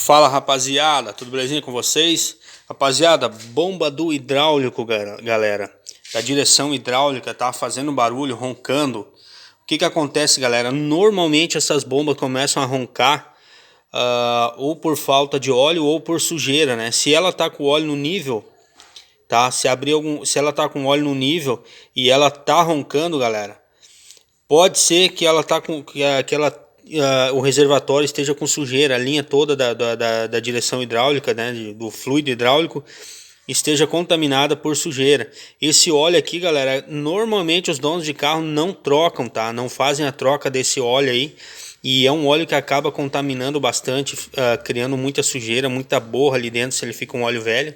Fala rapaziada, tudo belezinha com vocês? Rapaziada, bomba do hidráulico, galera, da direção hidráulica tá fazendo barulho, roncando. O que acontece, galera? Normalmente essas bombas começam a roncar ou por falta de óleo ou por sujeira, né? Se ela tá com o óleo no nível, tá? Se ela tá com óleo no nível e ela tá roncando, galera, pode ser que ela tá com o reservatório esteja com sujeira, a linha toda da direção hidráulica, né, do fluido hidráulico, esteja contaminada por sujeira. Esse óleo aqui, galera, normalmente os donos de carro não trocam, tá? Não fazem a troca desse óleo aí. E é um óleo que acaba contaminando bastante, criando muita sujeira, muita borra ali dentro se ele fica um óleo velho.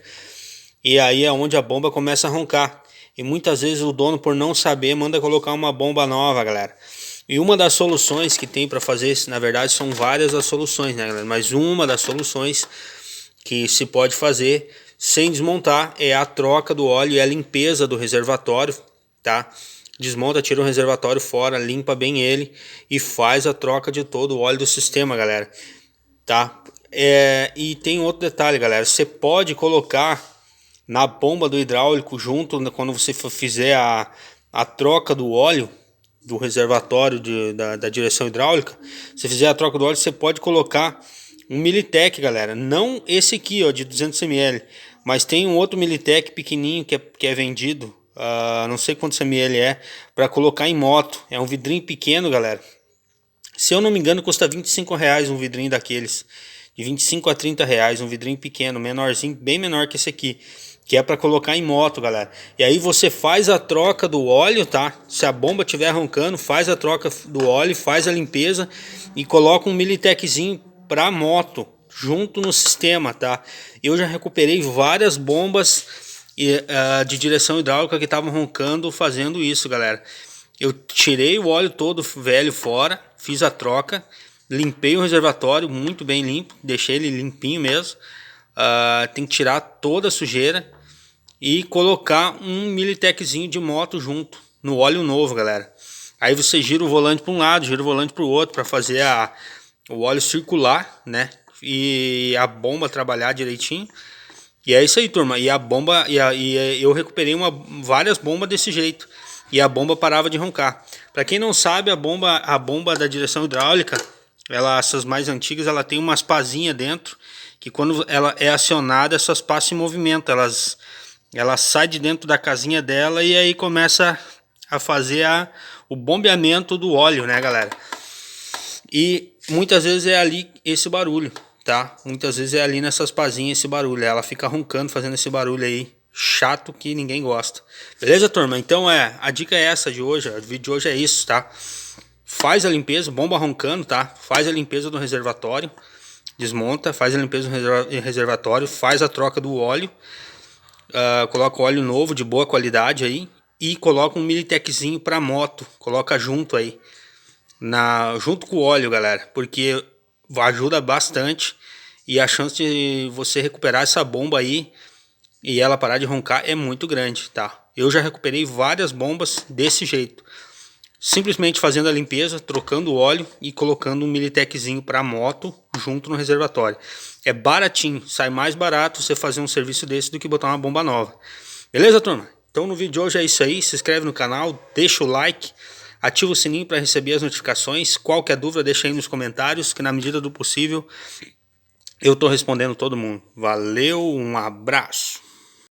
E aí é onde a bomba começa a roncar. E muitas vezes o dono, por não saber, manda colocar uma bomba nova, galera. E uma das soluções que tem para fazer isso, na verdade são várias as soluções, né, galera? Mas uma das soluções que se pode fazer sem desmontar é a troca do óleo e a limpeza do reservatório, tá? Desmonta, tira o reservatório fora, limpa bem ele e faz a troca de todo o óleo do sistema, galera, tá? E tem outro detalhe, galera, você pode colocar na bomba do hidráulico junto, quando você fizer a troca do óleo do reservatório da direção hidráulica, se fizer a troca do óleo, você pode colocar um Militec, galera. Não esse aqui, ó, de 200 ml, mas tem um outro Militec pequenininho que é vendido, não sei quantos ml é, para colocar em moto. É um vidrinho pequeno, galera. Se eu não me engano, custa R$25 um vidrinho daqueles. De 25 a 30 reais, um vidrinho pequeno, menorzinho, bem menor que esse aqui, que é para colocar em moto, galera. E aí você faz a troca do óleo, tá? Se a bomba estiver roncando, faz a troca do óleo, faz a limpeza e coloca um Militeczinho para moto junto no sistema, tá? Eu já recuperei várias bombas de direção hidráulica que estavam roncando fazendo isso, galera. Eu tirei o óleo todo velho fora, fiz a troca, limpei o reservatório muito bem limpo, deixei ele limpinho mesmo. Tem que tirar toda a sujeira e colocar um Militeczinho de moto junto no óleo novo, galera. Aí você gira o volante para um lado, gira o volante para o outro para fazer o óleo circular, né? E a bomba trabalhar direitinho. E é isso aí, turma. E a bomba, eu recuperei várias bombas desse jeito. E a bomba parava de roncar. Para quem não sabe, a bomba da direção hidráulica, essas mais antigas, ela tem umas pazinhas dentro, que quando ela é acionada, essas pás se movimentam. Ela sai de dentro da casinha dela e aí começa a fazer o bombeamento do óleo, né, galera? E muitas vezes é ali esse barulho, tá? Muitas vezes é ali nessas pazinhas esse barulho. Ela fica roncando, fazendo esse barulho aí chato que ninguém gosta. Beleza, turma? Então a dica é essa de hoje, o vídeo de hoje é isso, tá? Faz a limpeza, bomba roncando, tá? Faz a limpeza do reservatório, desmonta, faz a limpeza do reservatório, faz a troca do óleo, coloca óleo novo de boa qualidade aí e coloca um Militeczinho para moto, coloca junto aí, junto com o óleo, galera, porque ajuda bastante e a chance de você recuperar essa bomba aí e ela parar de roncar é muito grande, tá? Eu já recuperei várias bombas desse jeito, simplesmente fazendo a limpeza, trocando o óleo e colocando um Militeczinho para moto junto no reservatório. É baratinho, sai mais barato você fazer um serviço desse do que botar uma bomba nova. Beleza, turma? Então no vídeo de hoje é isso aí, se inscreve no canal, deixa o like, ativa o sininho para receber as notificações. Qualquer dúvida deixa aí nos comentários, que na medida do possível eu tô respondendo todo mundo. Valeu, um abraço!